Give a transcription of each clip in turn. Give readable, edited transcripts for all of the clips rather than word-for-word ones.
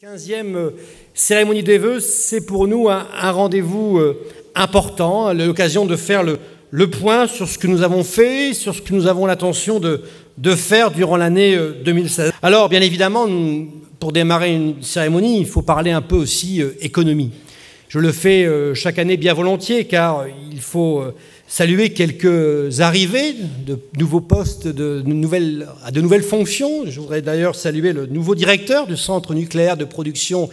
15e cérémonie des vœux, c'est pour nous un rendez-vous important, l'occasion de faire le point sur ce que nous avons fait, sur ce que nous avons l'intention de faire durant l'année 2016. Alors, bien évidemment, pour démarrer une cérémonie, il faut parler un peu aussi économie. Je le fais chaque année bien volontiers, car il faut saluer quelques arrivées de nouveaux postes, à de nouvelles fonctions. Je voudrais d'ailleurs saluer le nouveau directeur du Centre nucléaire de production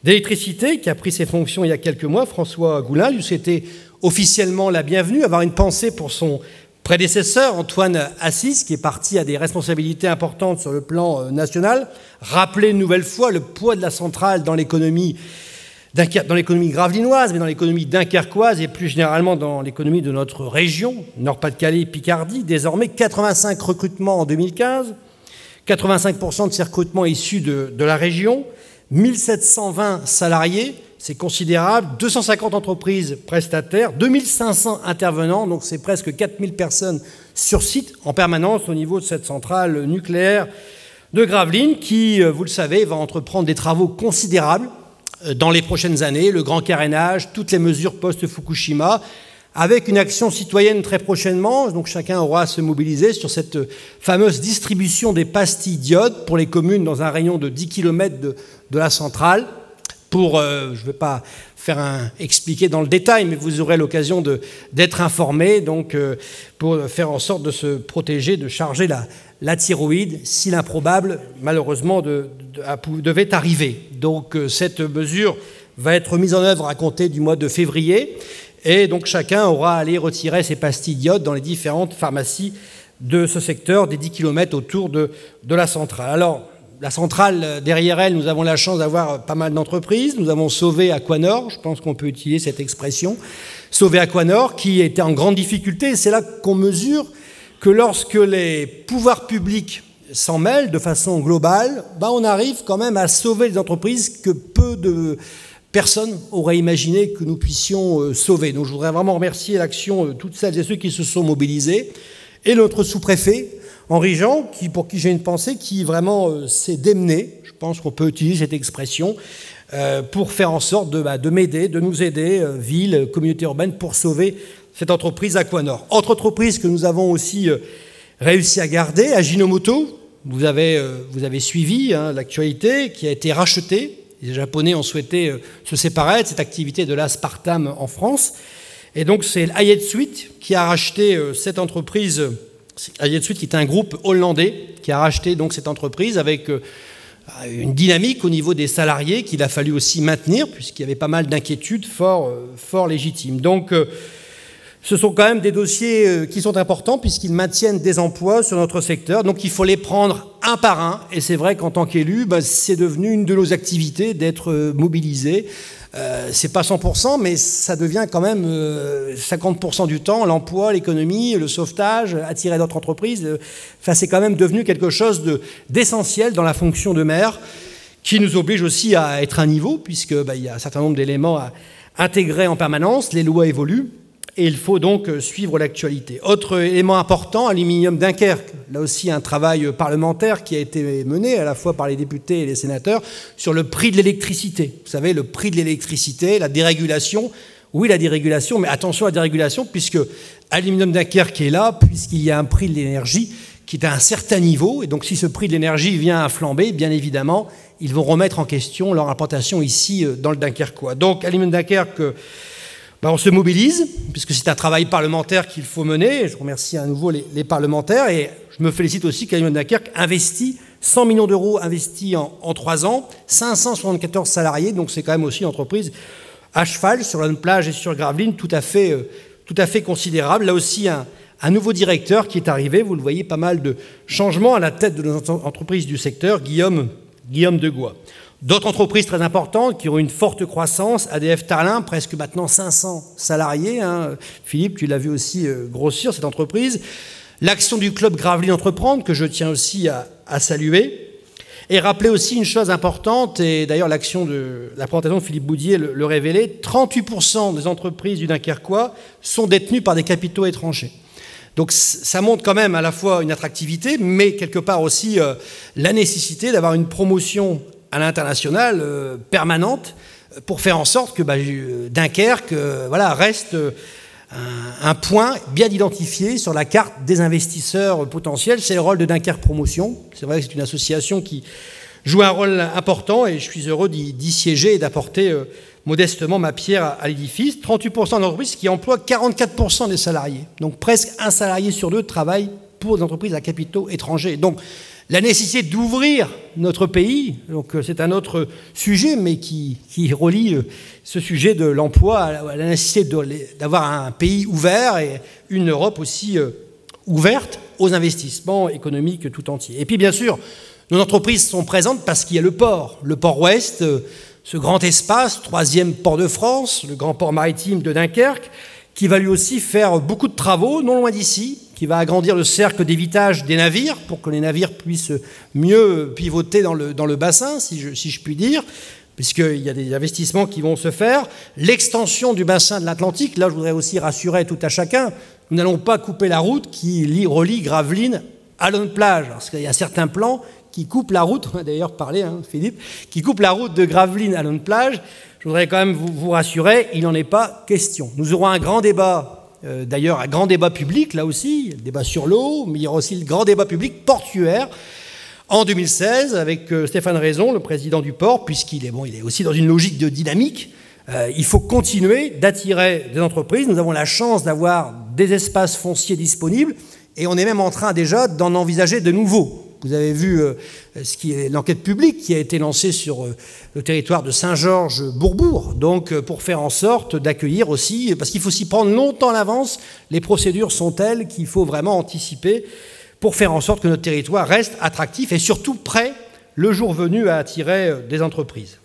d'électricité, qui a pris ses fonctions il y a quelques mois, François Goulin. Lui souhaitait officiellement la bienvenue, avoir une pensée pour son prédécesseur, Antoine Assis, qui est parti à des responsabilités importantes sur le plan national. Rappeler une nouvelle fois le poids de la centrale dans l'économie gravelinoise, mais dans l'économie dunkerquoise et plus généralement dans l'économie de notre région, Nord-Pas-de-Calais et Picardie. Désormais, 85 recrutements en 2015, 85% de ces recrutements issus de la région, 1720 salariés, c'est considérable, 250 entreprises prestataires, 2500 intervenants, donc c'est presque 4000 personnes sur site en permanence au niveau de cette centrale nucléaire de Gravelines qui, vous le savez, va entreprendre des travaux considérables dans les prochaines années, le grand carénage, toutes les mesures post-Fukushima, avec une action citoyenne très prochainement. Donc chacun aura à se mobiliser sur cette fameuse distribution des pastilles d'iode pour les communes dans un rayon de 10 km de la centrale. Je ne vais pas expliquer dans le détail, mais vous aurez l'occasion d'être informés, donc pour faire en sorte de se protéger, de charger la thyroïde, si l'improbable, malheureusement, devait arriver. Donc cette mesure va être mise en œuvre à compter du mois de février, et donc chacun aura à aller retirer ses pastilles d'iode dans les différentes pharmacies de ce secteur, des 10 km autour de la centrale. Alors, la centrale, derrière elle, nous avons la chance d'avoir pas mal d'entreprises. Nous avons sauvé Aquanor, je pense qu'on peut utiliser cette expression, sauvé Aquanor, qui était en grande difficulté. Et c'est là qu'on mesure que lorsque les pouvoirs publics s'en mêlent de façon globale, on arrive quand même à sauver les entreprises que peu de personnes auraient imaginé que nous puissions sauver. Donc je voudrais vraiment remercier l'action de toutes celles et ceux qui se sont mobilisés, et notre sous-préfet, Henri Jean, pour qui j'ai une pensée, qui vraiment s'est démené, je pense qu'on peut utiliser cette expression, pour faire en sorte de m'aider, de nous aider, ville, communauté urbaine, pour sauver cette entreprise Aquanor. Autre entreprise que nous avons aussi réussi à garder, Ajinomoto, vous avez suivi l'actualité, qui a été rachetée. Les Japonais ont souhaité se séparer de cette activité de l'aspartame en France. Et donc c'est Hayet-Suite qui a racheté cette entreprise. Hayet-Suite, qui est un groupe hollandais, qui a racheté donc cette entreprise avec une dynamique au niveau des salariés qu'il a fallu aussi maintenir, puisqu'il y avait pas mal d'inquiétudes fort légitimes. Donc, ce sont quand même des dossiers qui sont importants, puisqu'ils maintiennent des emplois sur notre secteur. Donc, il faut les prendre un par un. Et c'est vrai qu'en tant qu'élu, c'est devenu une de nos activités d'être mobilisé. C'est pas 100%, mais ça devient quand même 50% du temps, l'emploi, l'économie, le sauvetage, attirer d'autres entreprises. C'est quand même devenu quelque chose d'essentiel dans la fonction de maire, qui nous oblige aussi à être à niveau, puisqu'il y a un certain nombre d'éléments à intégrer en permanence, les lois évoluent, et il faut donc suivre l'actualité. Autre élément important, Aluminium Dunkerque. Là aussi, un travail parlementaire qui a été mené à la fois par les députés et les sénateurs sur le prix de l'électricité. Vous savez, le prix de l'électricité, la dérégulation. Oui, la dérégulation, mais attention à la dérégulation, puisque Aluminium Dunkerque est là, puisqu'il y a un prix de l'énergie qui est à un certain niveau. Et donc, si ce prix de l'énergie vient à flamber, bien évidemment, ils vont remettre en question leur implantation ici, dans le Dunkerquois. Donc, Aluminium Dunkerque... on se mobilise, puisque c'est un travail parlementaire qu'il faut mener. Je remercie à nouveau les parlementaires, et je me félicite aussi qu'Aluminium Dunkerque investit 100 millions d'euros investis en 3 ans, 574 salariés, donc c'est quand même aussi une entreprise à cheval sur la plage et sur Gravelines, tout à fait considérable. Là aussi, un nouveau directeur qui est arrivé, vous le voyez, pas mal de changements à la tête de nos entreprises du secteur, Guillaume Degois. D'autres entreprises très importantes qui ont une forte croissance, ADF Tarlin, presque maintenant 500 salariés. Philippe, tu l'as vu aussi grossir cette entreprise. L'action du club Gravelines Entreprendre, que je tiens aussi à saluer. Et rappeler aussi une chose importante, et d'ailleurs la présentation de Philippe Boudier le révélait, 38% des entreprises du Dunkerquois sont détenues par des capitaux étrangers. Donc ça montre quand même à la fois une attractivité, mais quelque part aussi la nécessité d'avoir une promotion à l'international permanente pour faire en sorte que Dunkerque reste un point bien identifié sur la carte des investisseurs potentiels. C'est le rôle de Dunkerque Promotion. C'est vrai que c'est une association qui joue un rôle important et je suis heureux d'y siéger et d'apporter modestement ma pierre à l'édifice. 38% d'entreprises qui emploient 44% des salariés. Donc presque un salarié sur deux travaille pour des entreprises à capitaux étrangers. Donc la nécessité d'ouvrir notre pays, donc c'est un autre sujet, mais qui relie ce sujet de l'emploi à la nécessité d'avoir un pays ouvert et une Europe aussi ouverte aux investissements économiques tout entiers. Et puis bien sûr, nos entreprises sont présentes parce qu'il y a le port ouest, ce grand espace, 3e port de France, le grand port maritime de Dunkerque, qui va lui aussi faire beaucoup de travaux, non loin d'ici, qui va agrandir le cercle d'évitage des navires pour que les navires puissent mieux pivoter dans le bassin, si je puis dire, puisqu'il y a des investissements qui vont se faire. L'extension du bassin de l'Atlantique, là je voudrais aussi rassurer tout à chacun, nous n'allons pas couper la route qui relie Gravelines à Lone-Plage, parce qu'il y a certains plans qui coupent la route, on a d'ailleurs parlé, Philippe, qui coupent la route de Gravelines à Lone-Plage. Je voudrais quand même vous rassurer, il n'en est pas question. Nous aurons un grand débat, d'ailleurs un grand débat public, là aussi, le débat sur l'eau, mais il y aura aussi le grand débat public portuaire en 2016 avec Stéphane Raison, le président du port, puisqu'il est, il est aussi dans une logique de dynamique. Il faut continuer d'attirer des entreprises. Nous avons la chance d'avoir des espaces fonciers disponibles et on est même en train déjà d'en envisager de nouveaux. Vous avez vu l'enquête publique qui a été lancée sur le territoire de Saint-Georges-Bourbourg, donc pour faire en sorte d'accueillir aussi, parce qu'il faut s'y prendre longtemps à l'avance, les procédures sont telles qu'il faut vraiment anticiper pour faire en sorte que notre territoire reste attractif et surtout prêt, le jour venu, à attirer des entreprises.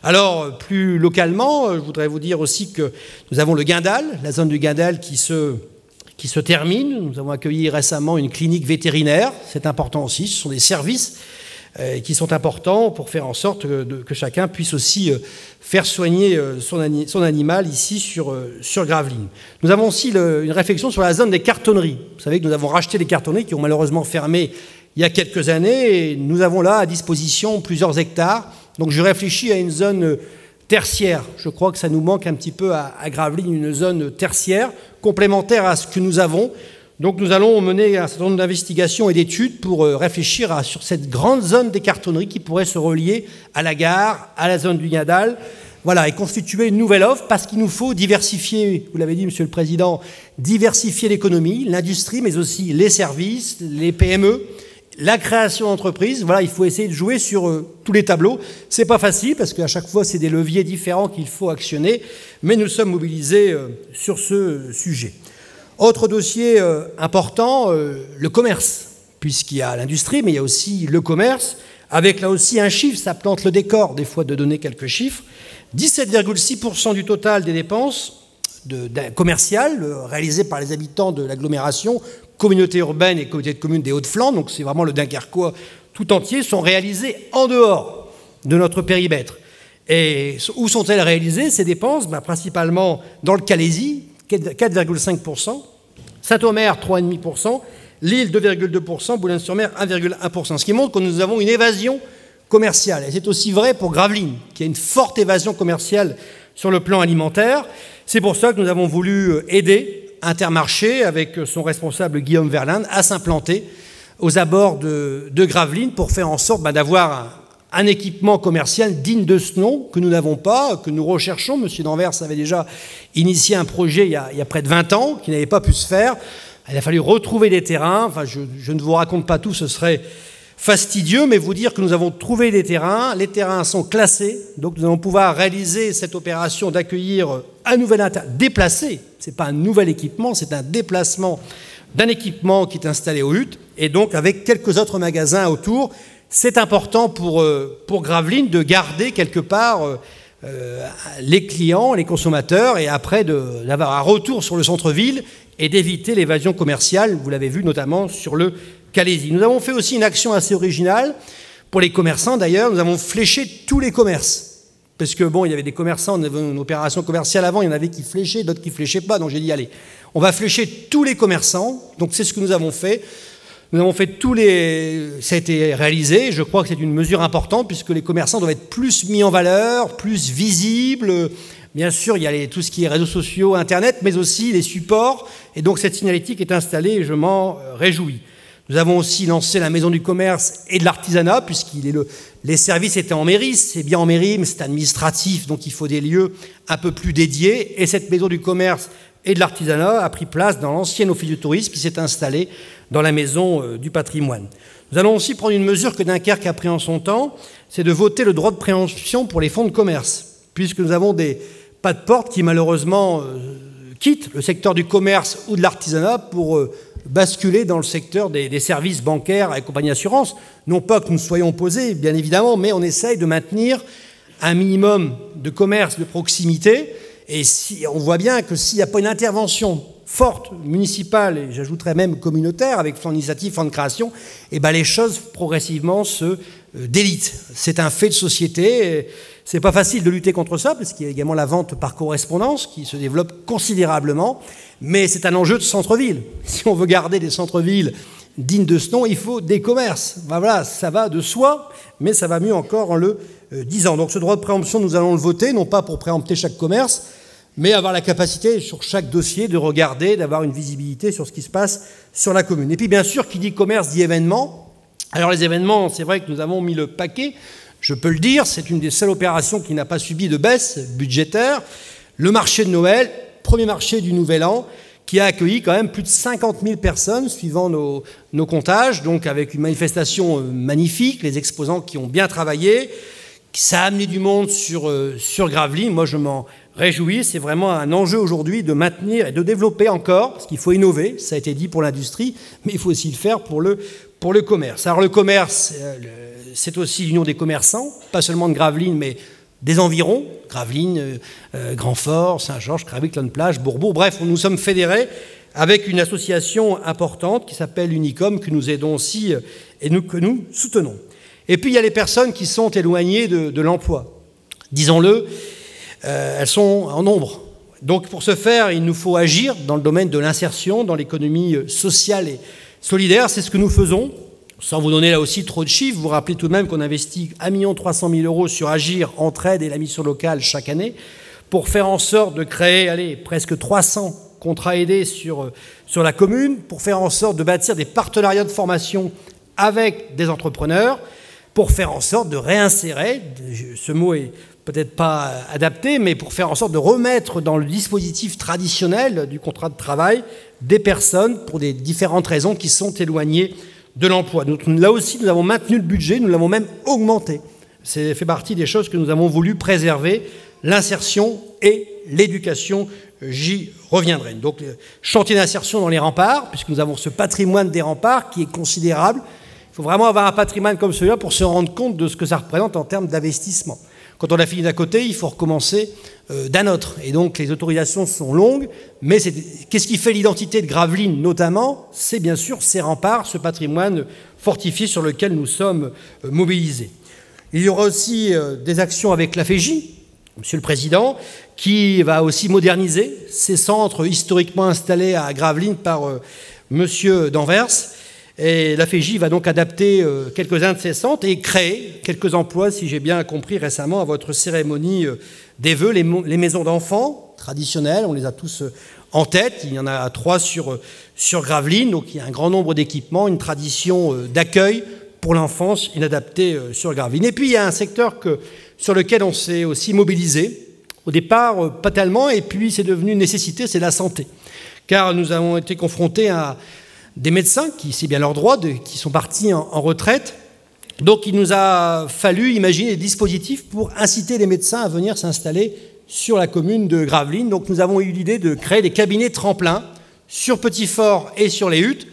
Alors, plus localement, je voudrais vous dire aussi que nous avons le Guindal, la zone du Guindal qui se termine. Nous avons accueilli récemment une clinique vétérinaire. C'est important aussi. Ce sont des services qui sont importants pour faire en sorte que chacun puisse aussi faire soigner son animal ici sur Gravelines. Nous avons aussi une réflexion sur la zone des cartonneries. Vous savez que nous avons racheté des cartonneries qui ont malheureusement fermé il y a quelques années. Et nous avons là à disposition plusieurs hectares. Donc je réfléchis à une zone tertiaire. Je crois que ça nous manque un petit peu à Gravelines, une zone tertiaire, complémentaire à ce que nous avons. Donc nous allons mener un certain nombre d'investigations et d'études pour réfléchir sur cette grande zone des cartonneries qui pourrait se relier à la gare, à la zone du Guindal, et constituer une nouvelle offre parce qu'il nous faut diversifier, vous l'avez dit Monsieur le Président, diversifier l'économie, l'industrie, mais aussi les services, les PME, la création d'entreprises. Il faut essayer de jouer sur tous les tableaux. C'est pas facile parce qu'à chaque fois, c'est des leviers différents qu'il faut actionner, mais nous sommes mobilisés sur ce sujet. Autre dossier important, le commerce, puisqu'il y a l'industrie, mais il y a aussi le commerce, avec là aussi un chiffre, ça plante le décor, des fois, de donner quelques chiffres. 17,6% du total des dépenses commerciales réalisées par les habitants de l'agglomération, communauté urbaine et communauté de communes des Hauts-de-Flandre, donc c'est vraiment le Dunkerquois tout entier, sont réalisées en dehors de notre périmètre. Et où sont-elles réalisées, ces dépenses? Principalement dans le Calaisis, 4,5%, Saint-Omer, 3,5%, Lille, 2,2%, Boulogne-sur-Mer, 1,1%. Ce qui montre que nous avons une évasion commerciale. Et c'est aussi vrai pour Gravelines, qui a une forte évasion commerciale sur le plan alimentaire. C'est pour ça que nous avons voulu aider Intermarché, avec son responsable Guillaume Verlinde, à s'implanter aux abords de Gravelines pour faire en sorte d'avoir un équipement commercial digne de ce nom que nous n'avons pas, que nous recherchons. Monsieur Danvers avait déjà initié un projet il y a près de 20 ans qui n'avait pas pu se faire. Il a fallu retrouver des terrains. Je ne vous raconte pas tout, ce serait fastidieux, mais vous dire que nous avons trouvé des terrains. Les terrains sont classés, donc nous allons pouvoir réaliser cette opération d'accueillir un nouvel déplacé. Ce n'est pas un nouvel équipement, c'est un déplacement d'un équipement qui est installé aux huttes, et donc avec quelques autres magasins autour. C'est important pour Gravelines de garder quelque part les clients, les consommateurs, et après d'avoir un retour sur le centre-ville et d'éviter l'évasion commerciale, vous l'avez vu notamment sur le Calaisis. Nous avons fait aussi une action assez originale pour les commerçants d'ailleurs. Nous avons fléché tous les commerces. Parce que il y avait des commerçants, on avait une opération commerciale avant, il y en avait qui fléchaient, d'autres qui fléchaient pas. Donc j'ai dit, allez, on va flécher tous les commerçants. Donc c'est ce que nous avons fait. Nous avons fait ça a été réalisé. Je crois que c'est une mesure importante puisque les commerçants doivent être plus mis en valeur, plus visibles. Bien sûr, il y a tout ce qui est réseaux sociaux, Internet, mais aussi les supports. Et donc, cette signalétique est installée et je m'en réjouis. Nous avons aussi lancé la Maison du commerce et de l'artisanat, les services étaient en mairie. C'est bien en mairie, mais c'est administratif, donc il faut des lieux un peu plus dédiés. Et cette Maison du commerce et de l'artisanat a pris place dans l'ancienne office du tourisme qui s'est installée dans la Maison du patrimoine. Nous allons aussi prendre une mesure que Dunkerque a prise en son temps, c'est de voter le droit de préemption pour les fonds de commerce, puisque nous avons des pas de porte qui malheureusement quittent le secteur du commerce ou de l'artisanat pour basculer dans le secteur des services bancaires et compagnie d'assurance. Non pas que nous soyons opposés, bien évidemment, mais on essaye de maintenir un minimum de commerce de proximité. Et on voit bien que s'il n'y a pas une intervention forte, municipale, et j'ajouterais même communautaire, avec fonds d'initiative, fonds de création, les choses progressivement se délitent. C'est un fait de société. C'est pas facile de lutter contre ça, parce qu'il y a également la vente par correspondance qui se développe considérablement, mais c'est un enjeu de centre-ville. Si on veut garder des centres-villes dignes de ce nom, il faut des commerces. Voilà, ça va de soi, mais ça va mieux encore en le disant. Donc ce droit de préemption, nous allons le voter, non pas pour préempter chaque commerce, mais avoir la capacité sur chaque dossier de regarder, d'avoir une visibilité sur ce qui se passe sur la commune. Et puis bien sûr, qui dit commerce dit événement. Alors les événements, c'est vrai que nous avons mis le paquet, je peux le dire, c'est une des seules opérations qui n'a pas subi de baisse budgétaire. Le marché de Noël, premier marché du Nouvel An, qui a accueilli quand même plus de 50 000 personnes, suivant nos comptages, donc avec une manifestation magnifique, les exposants qui ont bien travaillé. Ça a amené du monde sur Gravelines. Moi, je m'en réjouis. C'est vraiment un enjeu aujourd'hui de maintenir et de développer encore, parce qu'il faut innover, ça a été dit pour l'industrie, mais il faut aussi le faire pour le commerce. Alors le commerce, c'est aussi l'union des commerçants, pas seulement de Gravelines, mais des environs, Gravelines, Grandfort, Saint-Georges, Cravic, Lonne-Plage, Bourbourg. Bref, nous sommes fédérés avec une association importante qui s'appelle Unicom, que nous aidons aussi et que nous soutenons. Et puis il y a les personnes qui sont éloignées de l'emploi. Disons-le, elles sont en nombre. Donc pour ce faire, il nous faut agir dans le domaine de l'insertion, dans l'économie sociale et solidaire. C'est ce que nous faisons. Sans vous donner là aussi trop de chiffres, vous vous rappelez tout de même qu'on investit 1 300 000 € sur Agir, Entraide et la mission locale chaque année pour faire en sorte de créer presque 300 contrats aidés sur la commune, pour faire en sorte de bâtir des partenariats de formation avec des entrepreneurs, pour faire en sorte de réinsérer, ce mot est peut-être pas adapté, mais pour faire en sorte de remettre dans le dispositif traditionnel du contrat de travail des personnes pour des différentes raisons qui sont éloignées de l'emploi. Là aussi, nous avons maintenu le budget, nous l'avons même augmenté. Ça fait partie des choses que nous avons voulu préserver, l'insertion et l'éducation, j'y reviendrai. Donc, le chantier d'insertion dans les remparts, puisque nous avons ce patrimoine des remparts qui est considérable. Il faut vraiment avoir un patrimoine comme celui-là pour se rendre compte de ce que ça représente en termes d'investissement. Quand on a fini d'un côté, il faut recommencer d'un autre. Et donc, les autorisations sont longues, mais qu'est-ce qui fait l'identité de Gravelines, notamment? C'est bien sûr ces remparts, ce patrimoine fortifié sur lequel nous sommes mobilisés. Il y aura aussi des actions avec la FEJ, Monsieur le Président, qui va aussi moderniser ces centres historiquement installés à Gravelines par Monsieur d'Anvers. Et la FEJ va donc adapter quelques-uns de ces centres et créer quelques emplois, si j'ai bien compris récemment à votre cérémonie des vœux, les maisons d'enfants traditionnelles, on les a tous en tête. Il y en a 3 sur Gravelines, donc il y a un grand nombre d'équipements, une tradition d'accueil pour l'enfance inadaptée sur Gravelines. Et puis il y a un secteur sur lequel on s'est aussi mobilisé. Au départ, pas tellement, et puis c'est devenu une nécessité, c'est la santé. Car nous avons été confrontés à des médecins, c'est bien leur droit, qui sont partis en retraite. Donc il nous a fallu imaginer des dispositifs pour inciter les médecins à venir s'installer sur la commune de Gravelines. Donc nous avons eu l'idée de créer des cabinets tremplins sur Petit-Fort et sur les Huttes.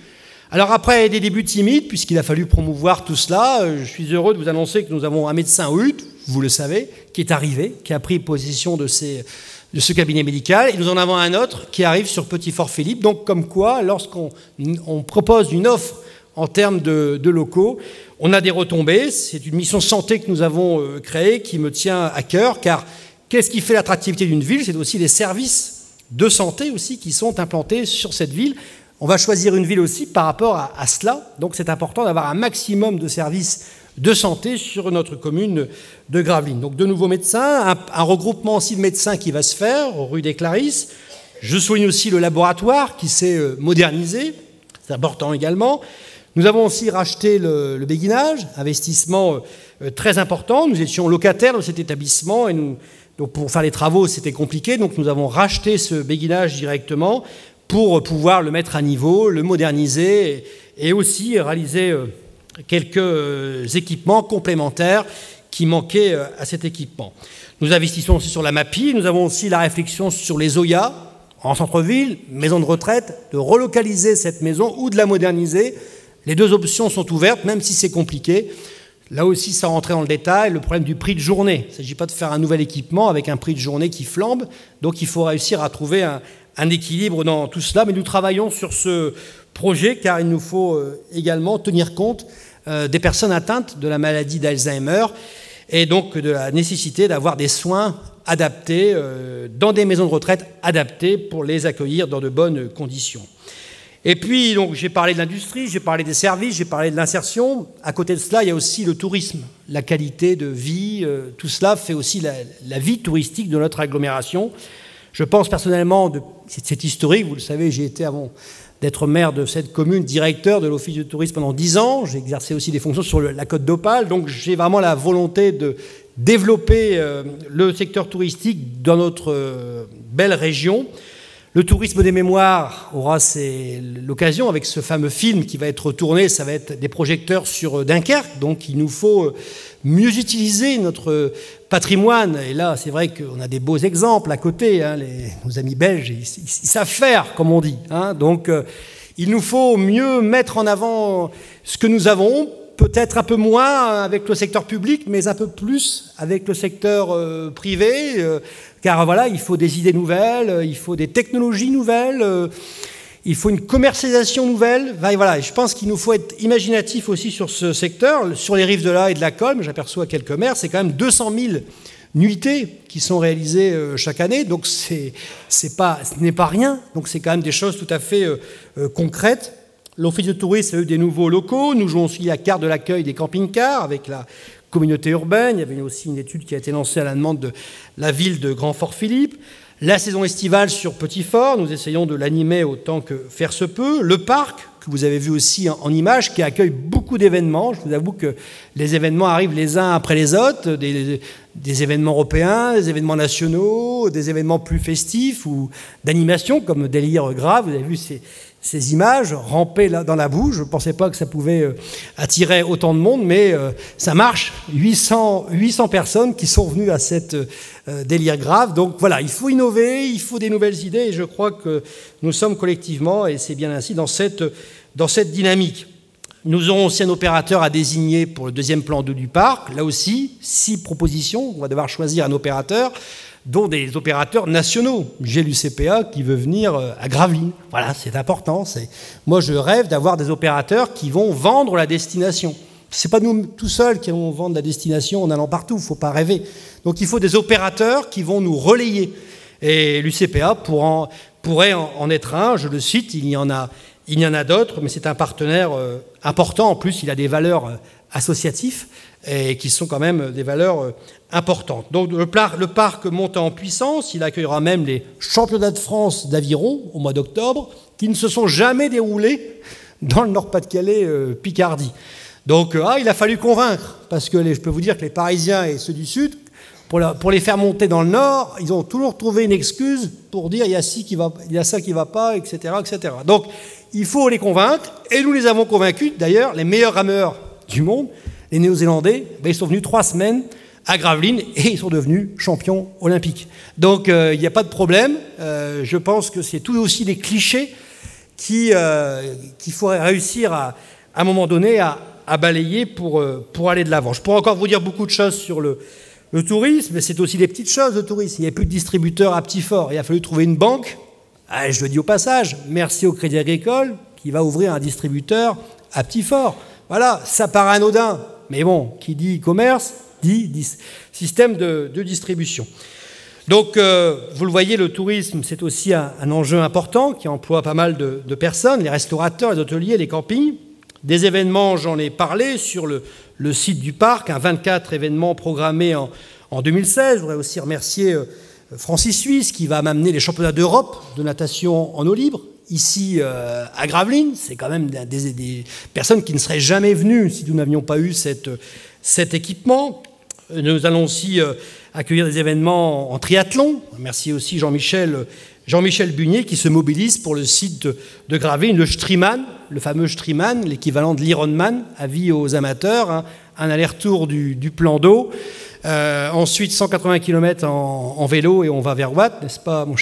Alors après des débuts timides, puisqu'il a fallu promouvoir tout cela, je suis heureux de vous annoncer que nous avons un médecin aux Huttes, vous le savez, qui est arrivé, qui a pris possession de ce cabinet médical, et nous en avons un autre qui arrive sur Petit-Fort-Philippe. Donc comme quoi, lorsqu'on propose une offre en termes de locaux, on a des retombées. C'est une mission santé que nous avons créée qui me tient à cœur, car qu'est-ce qui fait l'attractivité d'une ville? C'est aussi les services de santé aussi qui sont implantés sur cette ville. On va choisir une ville aussi par rapport à cela. Donc c'est important d'avoir un maximum de services de santé sur notre commune de Gravelines. Donc de nouveaux médecins, un regroupement aussi de médecins qui va se faire rue des Clarisses. Je souligne aussi le laboratoire qui s'est modernisé, c'est important également. Nous avons aussi racheté le béguinage, investissement très important. Nous étions locataires de cet établissement et donc pour faire les travaux, c'était compliqué. Donc nous avons racheté ce béguinage directement pour pouvoir le mettre à niveau, le moderniser et aussi réaliser quelques équipements complémentaires qui manquaient à cet équipement. Nous investissons aussi sur la MAPI. Nous avons aussi la réflexion sur les OIA en centre-ville, maison de retraite, de relocaliser cette maison ou de la moderniser. Les deux options sont ouvertes, même si c'est compliqué. Là aussi, sans rentrer dans le détail, le problème du prix de journée. Il ne s'agit pas de faire un nouvel équipement avec un prix de journée qui flambe. Donc il faut réussir à trouver un équilibre dans tout cela. Mais nous travaillons sur ce projet car il nous faut également tenir compte des personnes atteintes de la maladie d'Alzheimer et donc de la nécessité d'avoir des soins adaptés dans des maisons de retraite adaptées pour les accueillir dans de bonnes conditions. Et puis, donc, j'ai parlé de l'industrie, j'ai parlé des services, j'ai parlé de l'insertion. À côté de cela, il y a aussi le tourisme, la qualité de vie. Tout cela fait aussi la vie touristique de notre agglomération. Je pense personnellement, c'est historique, vous le savez, j'ai été avant d'être maire de cette commune, directeur de l'Office du tourisme pendant 10 ans. J'ai exercé aussi des fonctions sur la Côte d'Opale. Donc j'ai vraiment la volonté de développer le secteur touristique dans notre belle région. Le tourisme des mémoires aura l'occasion, avec ce fameux film qui va être tourné, ça va être des projecteurs sur Dunkerque. Donc il nous faut mieux utiliser notre patrimoine. Et là, c'est vrai qu'on a des beaux exemples à côté. Nos amis belges, ils savent faire, comme on dit. Donc il nous faut mieux mettre en avant ce que nous avons, peut-être un peu moins avec le secteur public, mais un peu plus avec le secteur privé. Car voilà, il faut des idées nouvelles, il faut des technologies nouvelles, il faut une commercialisation nouvelle. Voilà, je pense qu'il nous faut être imaginatif aussi sur ce secteur. Sur les rives de l'A et de la Colme, j'aperçois quelques maires, c'est quand même 200 000 nuitées qui sont réalisées chaque année. Donc ce n'est pas rien. Donc c'est quand même des choses tout à fait concrètes. L'Office de tourisme a eu des nouveaux locaux. Nous jouons aussi la carte de l'accueil des camping-cars avec la communauté urbaine. Il y avait aussi une étude qui a été lancée à la demande de la ville de Grand-Fort-Philippe. La saison estivale sur Petit-Fort, nous essayons de l'animer autant que faire se peut. Le parc, que vous avez vu aussi en image, qui accueille beaucoup d'événements. Je vous avoue que les événements arrivent les uns après les autres, des événements européens, des événements nationaux, des événements plus festifs ou d'animation, comme Délire Grave. Vous avez vu ces images ramper dans la boue. Je ne pensais pas que ça pouvait attirer autant de monde, mais ça marche. 800 personnes qui sont venues à cette délire grave. Donc voilà, il faut innover, il faut des nouvelles idées, et je crois que nous sommes collectivement, et c'est bien ainsi, dans cette dynamique. Nous aurons aussi un opérateur à désigner pour le deuxième plan d'eau du parc. Là aussi, 6 propositions. On va devoir choisir un opérateur, dont des opérateurs nationaux. J'ai l'UCPA qui veut venir à Gravelines. Voilà, c'est important. Moi, je rêve d'avoir des opérateurs qui vont vendre la destination. Ce n'est pas nous tout seuls qui vont vendre la destination en allant partout, il ne faut pas rêver. Donc il faut des opérateurs qui vont nous relayer. Et l'UCPA pourrait en être un, je le cite, il y en a d'autres, mais c'est un partenaire important. En plus, il a des valeurs associatives et qui sont quand même des valeurs importantes. Donc le parc monte en puissance, il accueillera même les championnats de France d'aviron au mois d'octobre, qui ne se sont jamais déroulés dans le Nord-Pas-de-Calais, Picardie. Donc il a fallu convaincre, parce que je peux vous dire que les Parisiens et ceux du Sud, pour les faire monter dans le Nord, ils ont toujours trouvé une excuse pour dire il y a ça qui ne va pas, etc., etc. Donc il faut les convaincre, et nous les avons convaincus. D'ailleurs, les meilleurs rameurs du monde, les Néo-Zélandais, ils sont venus 3 semaines à Gravelines et ils sont devenus champions olympiques. Donc il n'y a pas de problème. Je pense que c'est tout aussi des clichés qu'il faudrait réussir à un moment donné à balayer pour aller de l'avant. Je pourrais encore vous dire beaucoup de choses sur le tourisme, mais c'est aussi des petites choses, le tourisme. Il n'y avait plus de distributeurs à Petit-Fort. Il a fallu trouver une banque. Je le dis au passage, merci au Crédit Agricole qui va ouvrir un distributeur à Petit-Fort. Voilà, ça paraît anodin, mais bon, qui dit commerce, dit système de distribution. Donc, vous le voyez, le tourisme, c'est aussi un enjeu important qui emploie pas mal de personnes, les restaurateurs, les hôteliers, les campings. Des événements, j'en ai parlé, sur le site du parc, 24 événements programmés en 2016. Je voudrais aussi remercier Francis Suisse qui va m'amener les championnats d'Europe de natation en eau libre, ici à Gravelines. C'est quand même des personnes qui ne seraient jamais venues si nous n'avions pas eu cet équipement. Nous allons aussi accueillir des événements en triathlon. Merci aussi Jean-Michel Bunier qui se mobilise pour le site de Gravelines, le Striemann, le fameux Striemann, l'équivalent de l'Ironman, avis aux amateurs, hein, un aller-retour du plan d'eau. Ensuite, 180 km en vélo et on va vers Watt, n'est-ce pas, mon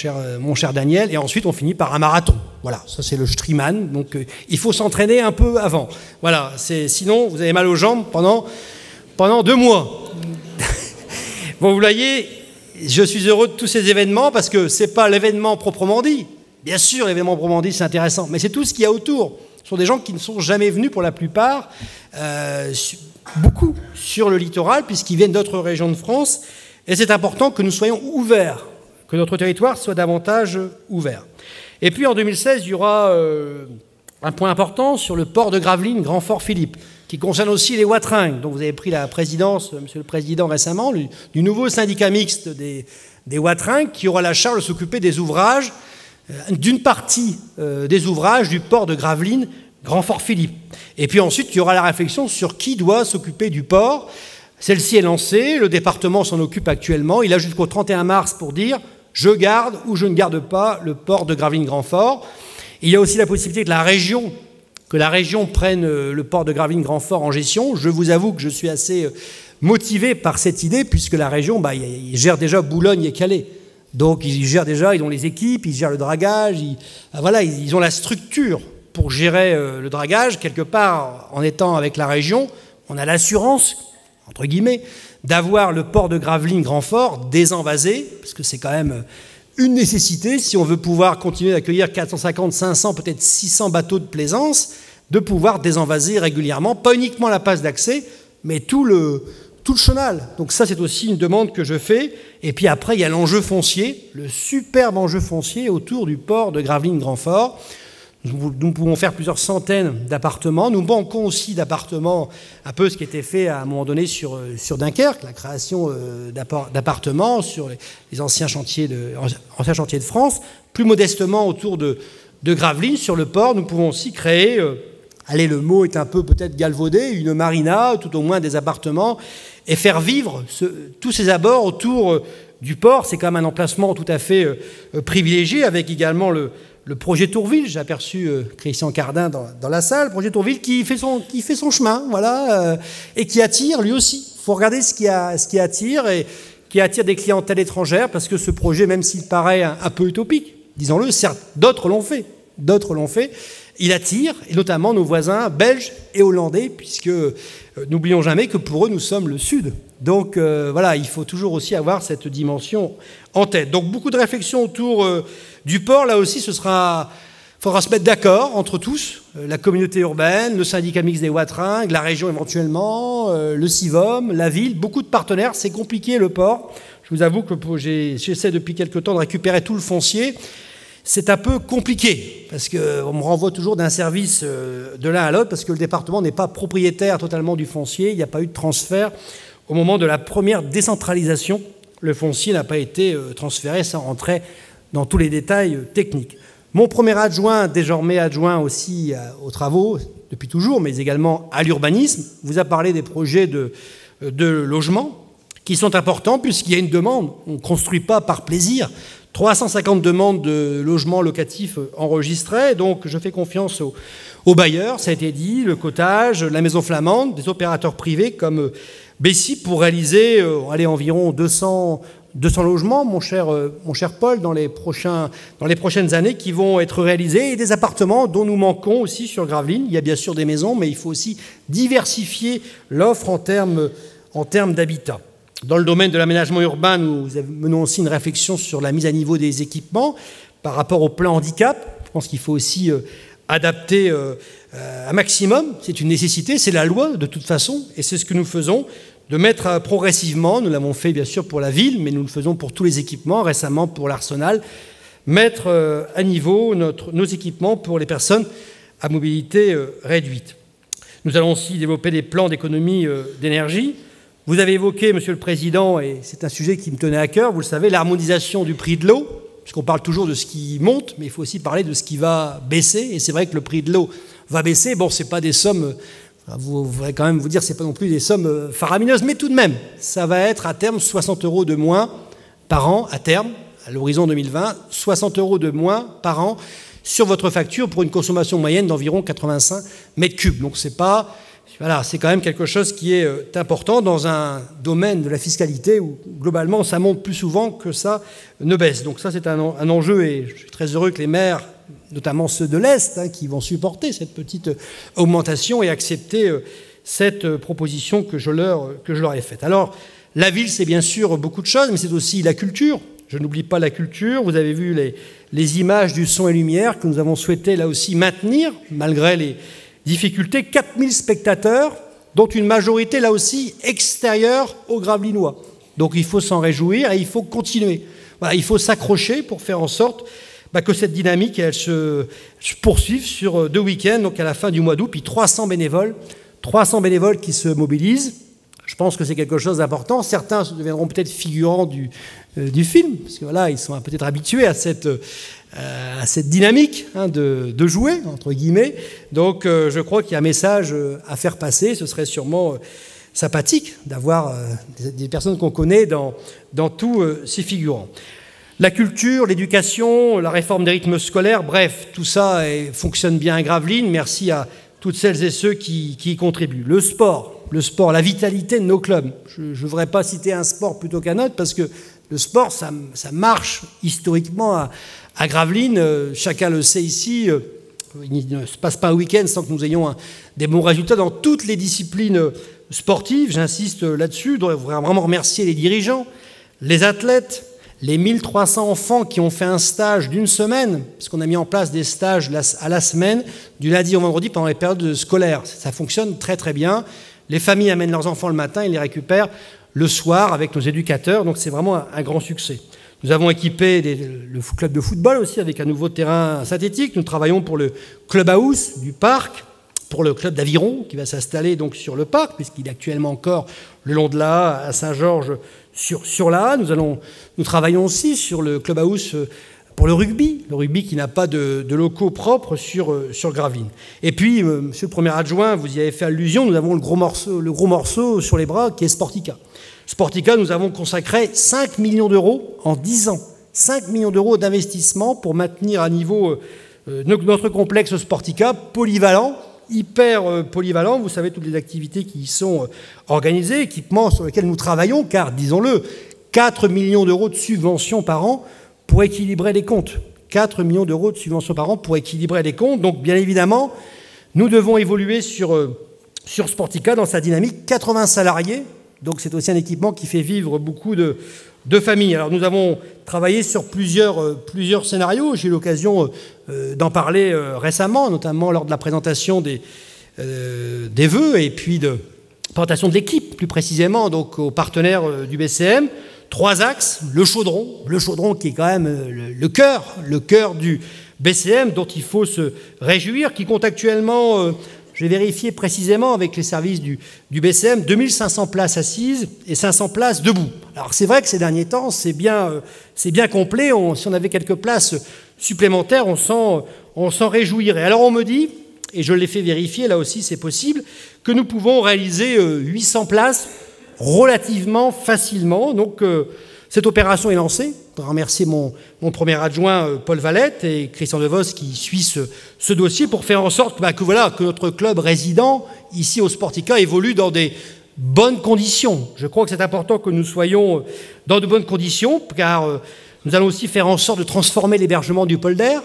cher Daniel? Et ensuite, on finit par un marathon. Voilà, ça c'est le Striemann. Donc, il faut s'entraîner un peu avant. Voilà, sinon, vous avez mal aux jambes pendant 2 mois. Bon, vous voyez, je suis heureux de tous ces événements parce que ce n'est pas l'événement proprement dit. Bien sûr, l'événement proprement dit, c'est intéressant, mais c'est tout ce qu'il y a autour. Ce sont des gens qui ne sont jamais venus pour la plupart, beaucoup sur le littoral, puisqu'ils viennent d'autres régions de France. Et c'est important que nous soyons ouverts, que notre territoire soit davantage ouvert. Et puis en 2016, il y aura un point important sur le port de Gravelines, Grand Fort Philippe, qui concerne aussi les watringues, dont vous avez pris la présidence, Monsieur le Président, récemment, du nouveau syndicat mixte des watringues, qui aura la charge de s'occuper des ouvrages, d'une partie des ouvrages du port de Gravelines, Grand Fort Philippe. Et puis ensuite, il y aura la réflexion sur qui doit s'occuper du port. Celle-ci est lancée, le département s'en occupe actuellement. Il a jusqu'au 31 mars pour dire « je garde ou je ne garde pas le port de Gravelines-Grand Fort ». Il y a aussi la possibilité que la région prenne le port de Gravelines-Grand Fort en gestion. Je vous avoue que je suis assez motivé par cette idée, puisque la région il gère déjà Boulogne et Calais. Donc ils gèrent déjà, ils ont les équipes, ils gèrent le dragage, ils ont la structure pour gérer le dragage. Quelque part, en étant avec la région, on a l'assurance, entre guillemets, d'avoir le port de Gravelines-Grand Fort désenvasé, parce que c'est quand même une nécessité, si on veut pouvoir continuer d'accueillir 450, 500, peut-être 600 bateaux de plaisance, de pouvoir désenvaser régulièrement, pas uniquement la passe d'accès, mais tout le chenal. Donc ça, c'est aussi une demande que je fais. Et puis après, il y a l'enjeu foncier, le superbe enjeu foncier autour du port de Gravelines-Grand Fort. Nous pouvons faire plusieurs centaines d'appartements. Nous manquons aussi d'appartements, un peu ce qui était fait à un moment donné sur Dunkerque, la création d'appartements sur les anciens chantiers de France. Plus modestement, autour de Gravelines, sur le port, nous pouvons aussi créer, le mot est un peu peut-être galvaudé, une marina, tout au moins des appartements, et faire vivre tous ces abords autour du port. C'est quand même un emplacement tout à fait privilégié, avec également le projet Tourville. J'ai aperçu Christian Cardin dans la salle, le projet Tourville qui fait son chemin, voilà, et qui attire lui aussi. Il faut regarder ce qui attire et qui attire des clientèles étrangères, parce que ce projet, même s'il paraît un peu utopique, disons-le, certes, d'autres l'ont fait, il attire, et notamment nos voisins belges et hollandais, puisque n'oublions jamais que pour eux, nous sommes le Sud. Donc voilà, il faut toujours aussi avoir cette dimension en tête. Donc beaucoup de réflexions autour du port. Là aussi, il faudra se mettre d'accord entre tous, la communauté urbaine, le syndicat mixte des watringues, la région éventuellement, le CIVOM, la ville, beaucoup de partenaires. C'est compliqué le port. Je vous avoue que j'essaie depuis quelque temps de récupérer tout le foncier. C'est un peu compliqué, parce qu'on me renvoie toujours d'un service de l'un à l'autre, parce que le département n'est pas propriétaire totalement du foncier. Il n'y a pas eu de transfert. Au moment de la première décentralisation, le foncier n'a pas été transféré sans rentrer dans tous les détails techniques. Mon premier adjoint, désormais adjoint aussi aux travaux, depuis toujours, mais également à l'urbanisme, vous a parlé des projets de logement qui sont importants puisqu'il y a une demande. On ne construit pas par plaisir. 350 demandes de logements locatifs enregistrées, donc je fais confiance aux bailleurs, ça a été dit, le Cottage, la Maison Flamande, des opérateurs privés comme Bessie pour réaliser environ 200 logements, mon cher Paul, dans les prochaines années qui vont être réalisés, et des appartements dont nous manquons aussi sur Gravelines. Il y a bien sûr des maisons, mais il faut aussi diversifier l'offre en termes d'habitat. Dans le domaine de l'aménagement urbain, nous menons aussi une réflexion sur la mise à niveau des équipements par rapport au plan handicap. Je pense qu'il faut aussi adapter un maximum. C'est une nécessité, c'est la loi de toute façon, et c'est ce que nous faisons. de mettre progressivement, nous l'avons fait bien sûr pour la ville, mais nous le faisons pour tous les équipements, récemment pour l'Arsenal, mettre à niveau nos équipements pour les personnes à mobilité réduite. Nous allons aussi développer des plans d'économie d'énergie. Vous avez évoqué, Monsieur le Président, et c'est un sujet qui me tenait à cœur, vous le savez, l'harmonisation du prix de l'eau, puisqu'on parle toujours de ce qui monte, mais il faut aussi parler de ce qui va baisser, et c'est vrai que le prix de l'eau va baisser. Bon, ce n'est pas des sommes, vous voudrais quand même vous dire, ce n'est pas non plus des sommes faramineuses, mais tout de même, ça va être à terme 60 € de moins par an, à terme, à l'horizon 2020, 60 € de moins par an sur votre facture pour une consommation moyenne d'environ 85 mètres cubes. Donc c'est pas... Voilà, c'est quand même quelque chose qui est important dans un domaine de la fiscalité où, globalement, ça monte plus souvent que ça ne baisse. Donc ça, c'est un enjeu et je suis très heureux que les maires, notamment ceux de l'Est, qui vont supporter cette petite augmentation et accepter cette proposition que je leur ai faite. Alors, la ville, c'est bien sûr beaucoup de choses, mais c'est aussi la culture. Je n'oublie pas la culture. Vous avez vu les images du son et lumière que nous avons souhaité, là aussi, maintenir, malgré les difficultés. 4000 spectateurs, dont une majorité, là aussi, extérieure aux Gravelinois. Donc il faut s'en réjouir et il faut continuer. Voilà, il faut s'accrocher pour faire en sorte que cette dynamique elle se poursuive sur 2 week-ends, donc à la fin du mois d'août, puis 300 bénévoles qui se mobilisent. Je pense que c'est quelque chose d'important. Certains deviendront peut-être figurants du film, parce que voilà, ils sont peut-être habitués à cette dynamique de jouer, entre guillemets. Donc je crois qu'il y a un message à faire passer. Ce serait sûrement sympathique d'avoir des personnes qu'on connaît dans tous ces figurants. La culture, l'éducation, la réforme des rythmes scolaires, bref, tout ça fonctionne bien à Gravelines. Merci à toutes celles et ceux qui y contribuent. Le sport, la vitalité de nos clubs. Je ne voudrais pas citer un sport plutôt qu'un autre parce que le sport, ça marche historiquement à Gravelines. Chacun le sait ici. Il ne se passe pas un week-end sans que nous ayons des bons résultats dans toutes les disciplines sportives. J'insiste là-dessus. Je voudrais vraiment remercier les dirigeants, les athlètes, les 1300 enfants qui ont fait un stage d'une semaine, parce qu'on a mis en place des stages à la semaine, du lundi au vendredi pendant les périodes scolaires. Ça fonctionne très très bien. Les familles amènent leurs enfants le matin, ils les récupèrent le soir avec nos éducateurs, donc c'est vraiment un grand succès. Nous avons équipé le club de football aussi avec un nouveau terrain synthétique. Nous travaillons pour le clubhouse du parc, pour le club d'aviron qui va s'installer donc sur le parc, puisqu'il est actuellement encore le long de la à Saint-Georges sur la Nous travaillons aussi sur le clubhouse pour le rugby qui n'a pas de locaux propres sur Gravelines. Et puis, monsieur le premier adjoint, vous y avez fait allusion, nous avons le gros morceau sur les bras qui est Sportica. Sportica, nous avons consacré 5 millions d'euros en 10 ans. 5 millions d'euros d'investissement pour maintenir à niveau notre complexe Sportica, polyvalent, hyper polyvalent. Vous savez toutes les activités qui y sont organisées, équipements sur lesquels nous travaillons, car, disons-le, 4 millions d'euros de subventions par an pour équilibrer les comptes. 4 millions d'euros de subventions par an pour équilibrer les comptes. Donc, bien évidemment, nous devons évoluer sur Sportica dans sa dynamique. 80 salariés, donc c'est aussi un équipement qui fait vivre beaucoup de familles. Alors, nous avons travaillé sur plusieurs scénarios. J'ai eu l'occasion d'en parler récemment, notamment lors de la présentation des vœux et puis de présentation de l'équipe, plus précisément, donc aux partenaires du BCM. 3 axes, le chaudron qui est quand même le cœur du BCM, dont il faut se réjouir, qui compte actuellement, j'ai vérifié précisément avec les services du BCM, 2500 places assises et 500 places debout. Alors c'est vrai que ces derniers temps, c'est bien complet. Si on avait quelques places supplémentaires, on s'en réjouirait. Alors on me dit, et je l'ai fait vérifier, là aussi c'est possible, que nous pouvons réaliser 800 places relativement facilement. Donc cette opération est lancée. Je voudrais remercier mon premier adjoint Paul Valette et Christian Devos qui suit ce dossier pour faire en sorte que notre club résident ici au Sportica évolue dans des bonnes conditions. Je crois que c'est important que nous soyons dans de bonnes conditions, car nous allons aussi faire en sorte de transformer l'hébergement du Polder.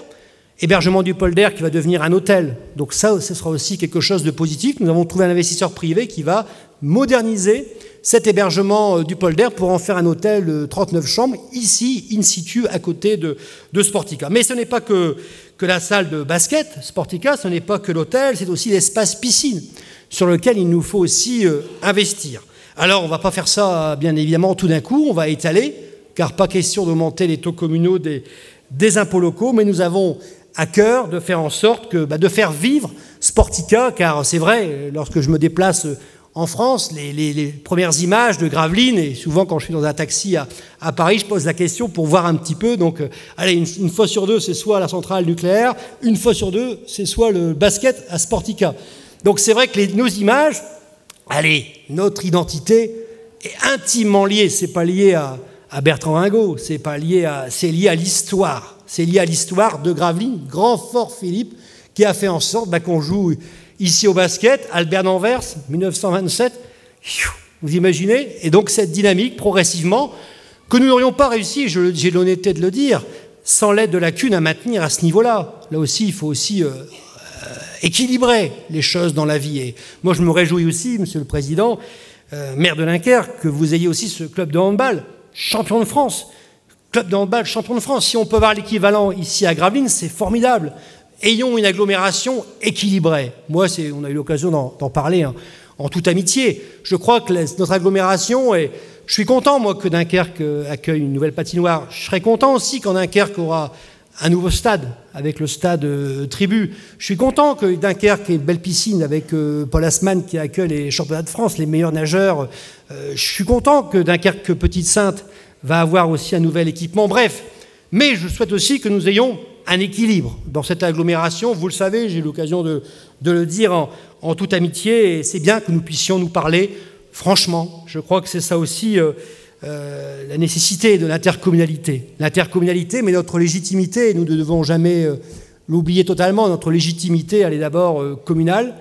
Hébergement du Polder qui va devenir un hôtel. Donc ça, ce sera aussi quelque chose de positif. Nous avons trouvé un investisseur privé qui va moderniser cet hébergement du Polder pour en faire un hôtel de 39 chambres, ici, in situ, à côté de Sportica. Mais ce n'est pas que la salle de basket, Sportica, ce n'est pas que l'hôtel, c'est aussi l'espace piscine, sur lequel il nous faut aussi investir. Alors, on ne va pas faire ça, bien évidemment, tout d'un coup, on va étaler, car pas question d'augmenter les taux communaux des impôts locaux, mais nous avons à cœur de faire en sorte de faire vivre Sportica, car c'est vrai, lorsque je me déplace en France, les premières images de Gravelines, et souvent quand je suis dans un taxi à Paris, je pose la question pour voir un petit peu. Donc, allez, une fois sur deux, c'est soit la centrale nucléaire, une fois sur deux, c'est soit le basket à Sportica. Donc c'est vrai que nos images, allez, notre identité est intimement liée. C'est pas lié à Bertrand Ringot, c'est lié à l'histoire. C'est lié à l'histoire de Gravelines, grand fort Philippe, qui a fait en sorte qu'on joue ici au basket, Albert d'Anvers, 1927, vous imaginez? Et donc cette dynamique, progressivement, que nous n'aurions pas réussi, j'ai l'honnêteté de le dire, sans l'aide de la CUN à maintenir à ce niveau-là. Là aussi, il faut aussi équilibrer les choses dans la vie. Et moi, je me réjouis aussi, Monsieur le Président, maire de Dunkerque, que vous ayez aussi ce club de handball, champion de France. Club de handball, champion de France. Si on peut avoir l'équivalent ici à Gravelines, c'est formidable. Ayons une agglomération équilibrée. Moi, on a eu l'occasion d'en parler en toute amitié. Je crois que notre agglomération, et je suis content, moi, que Dunkerque accueille une nouvelle patinoire. Je serais content aussi quand Dunkerque aura un nouveau stade, avec le stade Tribu. Je suis content que Dunkerque ait une belle piscine avec Paul Asman qui accueille les championnats de France, les meilleurs nageurs. Je suis content que Dunkerque Petite-Sainte va avoir aussi un nouvel équipement. Bref, mais je souhaite aussi que nous ayons un équilibre dans cette agglomération. Vous le savez, j'ai eu l'occasion de le dire en toute amitié, et c'est bien que nous puissions nous parler franchement. Je crois que c'est ça aussi la nécessité de l'intercommunalité. L'intercommunalité, mais notre légitimité, nous ne devons jamais l'oublier totalement, notre légitimité, elle est d'abord communale,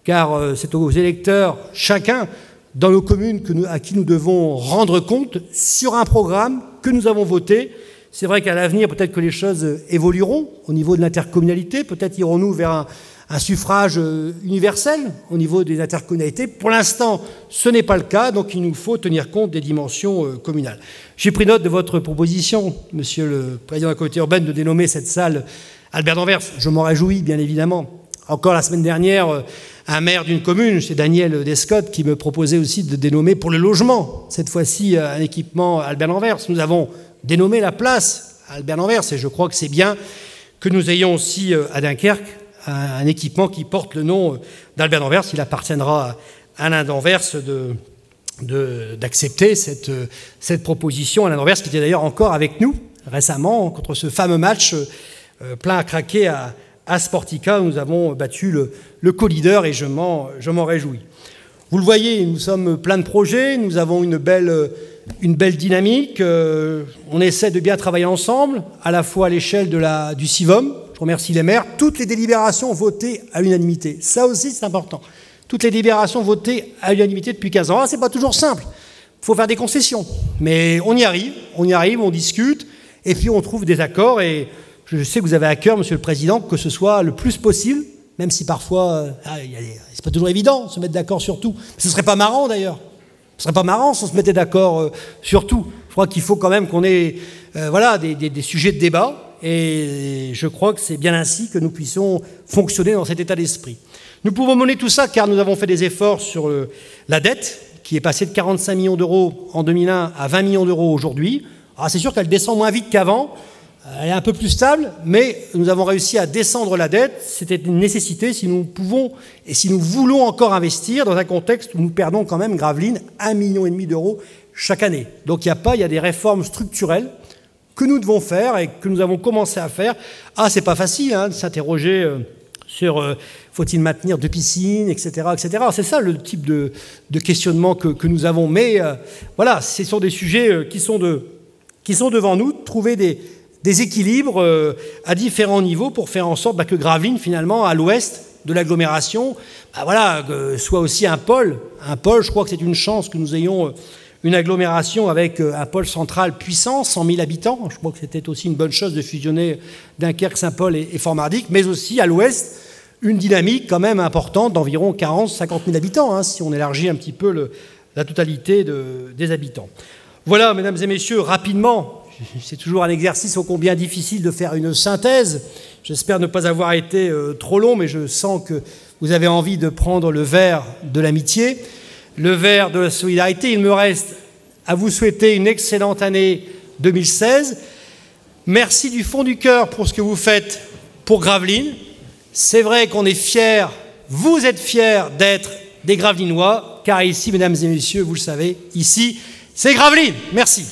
car c'est aux électeurs, chacun, dans nos communes, à qui nous devons rendre compte sur un programme que nous avons voté. C'est vrai qu'à l'avenir, peut-être que les choses évolueront au niveau de l'intercommunalité. Peut-être irons-nous vers un suffrage universel au niveau des intercommunalités. Pour l'instant, ce n'est pas le cas, donc il nous faut tenir compte des dimensions communales. J'ai pris note de votre proposition, Monsieur le Président de la communauté urbaine, de dénommer cette salle Albert d'Anvers. Je m'en réjouis, bien évidemment. Encore la semaine dernière, un maire d'une commune, c'est Daniel Descott, qui me proposait aussi de dénommer pour le logement, cette fois-ci, un équipement Albert d'Anvers. Nous avons dénommé la place Albert d'Anvers, et je crois que c'est bien que nous ayons aussi à Dunkerque un équipement qui porte le nom d'Albert d'Anvers. Il appartiendra à Alain d'Anvers d'accepter cette proposition. Alain d'Anvers qui était d'ailleurs encore avec nous récemment contre ce fameux match plein à craquer à Sportica, où nous avons battu le co-leader, et je m'en réjouis. Vous le voyez, nous sommes plein de projets, nous avons une belle dynamique, on essaie de bien travailler ensemble, à la fois à l'échelle du CIVOM. Je remercie les maires, toutes les délibérations votées à l'unanimité. Ça aussi, c'est important. Toutes les délibérations votées à l'unanimité depuis 15 ans. C'est pas toujours simple. Il faut faire des concessions. Mais on y arrive, on discute, et puis on trouve des accords. Et je sais que vous avez à cœur, Monsieur le Président, que ce soit le plus possible, même si parfois, c'est pas toujours évident de se mettre d'accord sur tout. Ce serait pas marrant, d'ailleurs. Ce serait pas marrant si on se mettait d'accord sur tout. Je crois qu'il faut quand même qu'on ait des sujets de débat. Et je crois que c'est bien ainsi que nous puissions fonctionner dans cet état d'esprit. Nous pouvons mener tout ça car nous avons fait des efforts sur la dette, qui est passée de 45 millions d'euros en 2001 à 20 millions d'euros aujourd'hui. Alors c'est sûr qu'elle descend moins vite qu'avant, elle est un peu plus stable, mais nous avons réussi à descendre la dette. C'était une nécessité si nous pouvons et si nous voulons encore investir dans un contexte où nous perdons quand même, Gravelines, 1,5 million d'euros chaque année. Donc il y a des réformes structurelles que nous devons faire et que nous avons commencé à faire. C'est pas facile de s'interroger sur faut-il maintenir 2 piscines, etc., etc. C'est ça le type de questionnement que nous avons. Mais voilà, ce sont des sujets qui sont devant nous, trouver des équilibres à différents niveaux pour faire en sorte que Gravelines, finalement, à l'ouest de l'agglomération, soit aussi un pôle. Un pôle, je crois que c'est une chance que nous ayons une agglomération avec un pôle central puissant, 100 000 habitants. Je crois que c'était aussi une bonne chose de fusionner Dunkerque, Saint-Paul et Fort-Mardic, mais aussi à l'ouest, une dynamique quand même importante d'environ 40-50 000 habitants, si on élargit un petit peu la totalité des habitants. Voilà, mesdames et messieurs, rapidement, c'est toujours un exercice ô combien difficile de faire une synthèse. J'espère ne pas avoir été trop long, mais je sens que vous avez envie de prendre le verre de l'amitié. le verre de la solidarité. Il me reste à vous souhaiter une excellente année 2016. Merci du fond du cœur pour ce que vous faites pour Gravelines. C'est vrai qu'on est fiers, vous êtes fiers d'être des Gravelinois, car ici, mesdames et messieurs, vous le savez, ici, c'est Gravelines. Merci.